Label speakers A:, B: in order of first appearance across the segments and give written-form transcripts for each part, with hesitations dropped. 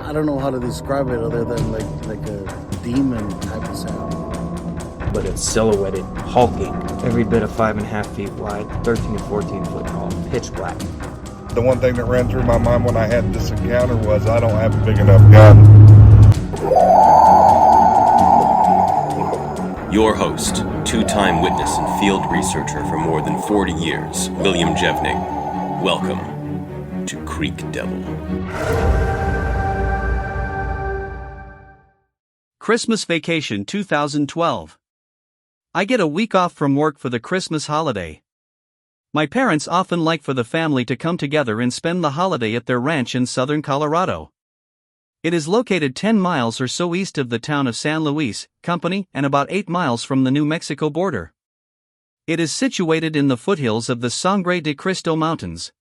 A: I don't know how to describe it other than like a demon type of sound.
B: But it's silhouetted, hulking, every bit of 5.5 feet wide, 13 to 14 foot tall, pitch black.
C: The one thing that ran through my mind when I had this encounter was I don't have a big enough gun.
D: Your host, two-time witness and field researcher for more than 40 years, William Jevning. Welcome to Creek Devil.
E: Christmas Vacation 2012. I get a week off from work for the Christmas holiday. My parents often like for the family to come together and spend the holiday at their ranch in southern Colorado. It is located 10 miles or so east of the town of San Luis Company and about 8 miles from the New Mexico border. It is situated in the foothills of the Sangre de Cristo Mountains.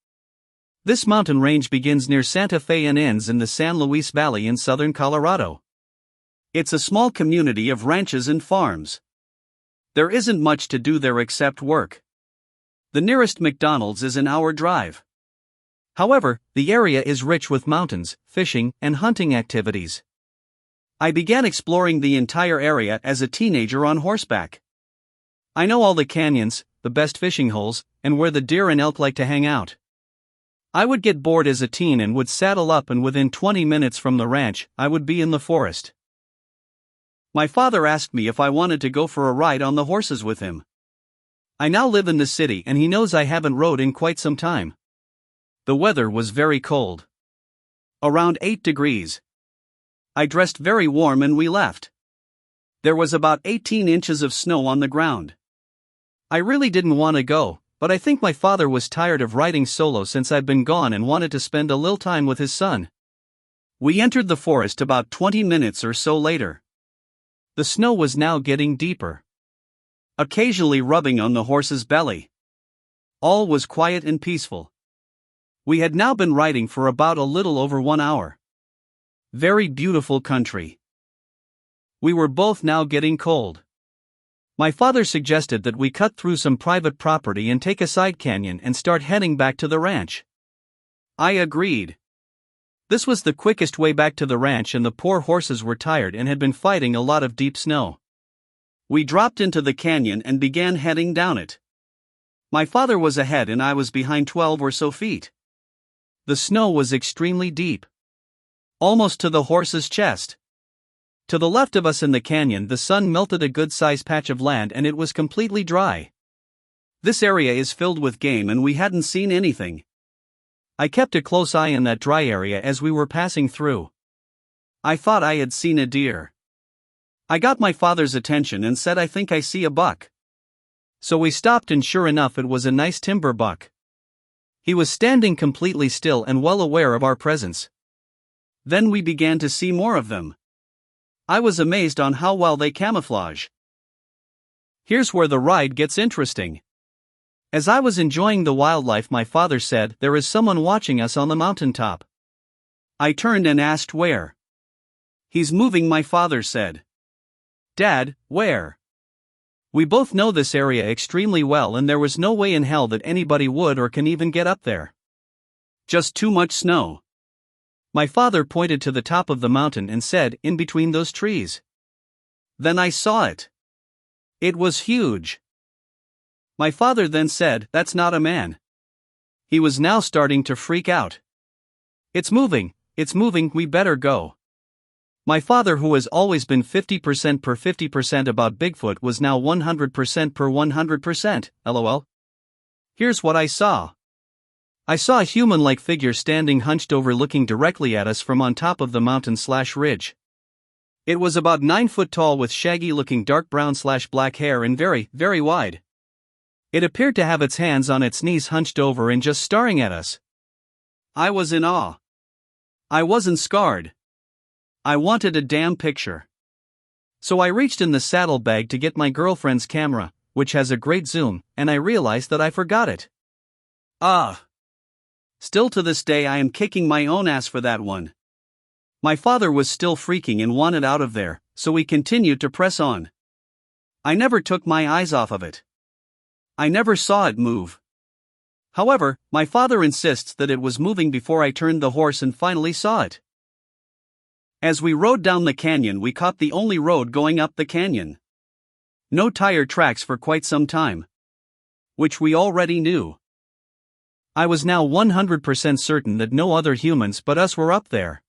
E: This mountain range begins near Santa Fe and ends in the San Luis Valley in southern Colorado. It's a small community of ranches and farms. There isn't much to do there except work. The nearest McDonald's is an hour drive. However, the area is rich with mountains, fishing, and hunting activities. I began exploring the entire area as a teenager on horseback. I know all the canyons, the best fishing holes, and where the deer and elk like to hang out. I would get bored as a teen and would saddle up, and within 20 minutes from the ranch, I would be in the forest. My father asked me if I wanted to go for a ride on the horses with him. I now live in the city and he knows I haven't rode in quite some time. The weather was very cold. Around 8 degrees. I dressed very warm and we left. There was about 18 inches of snow on the ground. I really didn't want to go, but I think my father was tired of riding solo since I'd been gone and wanted to spend a little time with his son. We entered the forest about 20 minutes or so later. The snow was now getting deeper, occasionally rubbing on the horse's belly. All was quiet and peaceful. We had now been riding for about a little over 1 hour. Very beautiful country. We were both now getting cold. My father suggested that we cut through some private property and take a side canyon and start heading back to the ranch. I agreed. This was the quickest way back to the ranch, and the poor horses were tired and had been fighting a lot of deep snow. We dropped into the canyon and began heading down it. My father was ahead and I was behind 12 or so feet. The snow was extremely deep, almost to the horse's chest. To the left of us in the canyon, the sun melted a good-sized patch of land and it was completely dry. This area is filled with game and we hadn't seen anything. I kept a close eye on that dry area as we were passing through. I thought I had seen a deer. I got my father's attention and said, "I think I see a buck." So we stopped and sure enough it was a nice timber buck. He was standing completely still and well aware of our presence. Then we began to see more of them. I was amazed on how well they camouflage. Here's where the ride gets interesting. As I was enjoying the wildlife, my father said, "There is someone watching us on the mountaintop." I turned and asked where. "He's moving," my father said. "Dad, where?" We both know this area extremely well and there was no way in hell that anybody would or can even get up there. Just too much snow. My father pointed to the top of the mountain and said, "In between those trees." Then I saw it. It was huge. My father then said, "That's not a man." He was now starting to freak out. It's moving, we better go." My father, who has always been 50% per 50% about Bigfoot, was now 100% per 100%, lol. Here's what I saw. I saw a human-like figure standing hunched over looking directly at us from on top of the mountain/ridge. It was about 9 foot tall with shaggy-looking dark brown/black hair and very, very wide. It appeared to have its hands on its knees hunched over and just staring at us. I was in awe. I wasn't scarred. I wanted a damn picture. So I reached in the saddlebag to get my girlfriend's camera, which has a great zoom, and I realized that I forgot it. Still to this day I am kicking my own ass for that one. My father was still freaking and wanted out of there, so we continued to press on. I never took my eyes off of it. I never saw it move. However, my father insists that it was moving before I turned the horse and finally saw it. As we rode down the canyon, we caught the only road going up the canyon. No tire tracks for quite some time. Which we already knew. I was now 100% certain that no other humans but us were up there.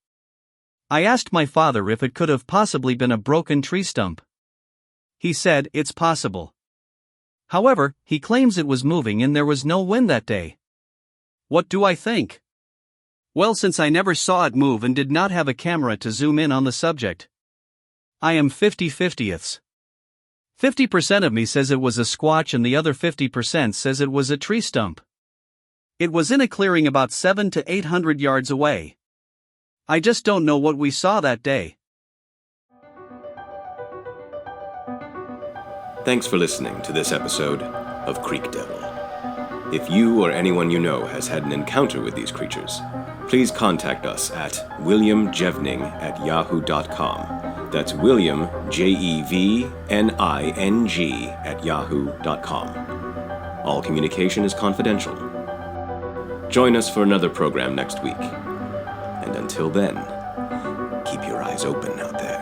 E: I asked my father if it could have possibly been a broken tree stump. He said, it's possible. However, he claims it was moving and there was no wind that day. What do I think? Well, since I never saw it move and did not have a camera to zoom in on the subject, I am 50-50ths. 50% of me says it was a squatch and the other 50% says it was a tree stump. It was in a clearing about 700 to 800 yards away. I just don't know what we saw that day.
D: Thanks for listening to this episode of Creek Devil. If you or anyone you know has had an encounter with these creatures, please contact us at williamjevning@yahoo.com. That's William, Jevning, @yahoo.com. All communication is confidential. Join us for another program next week. And until then, keep your eyes open out there.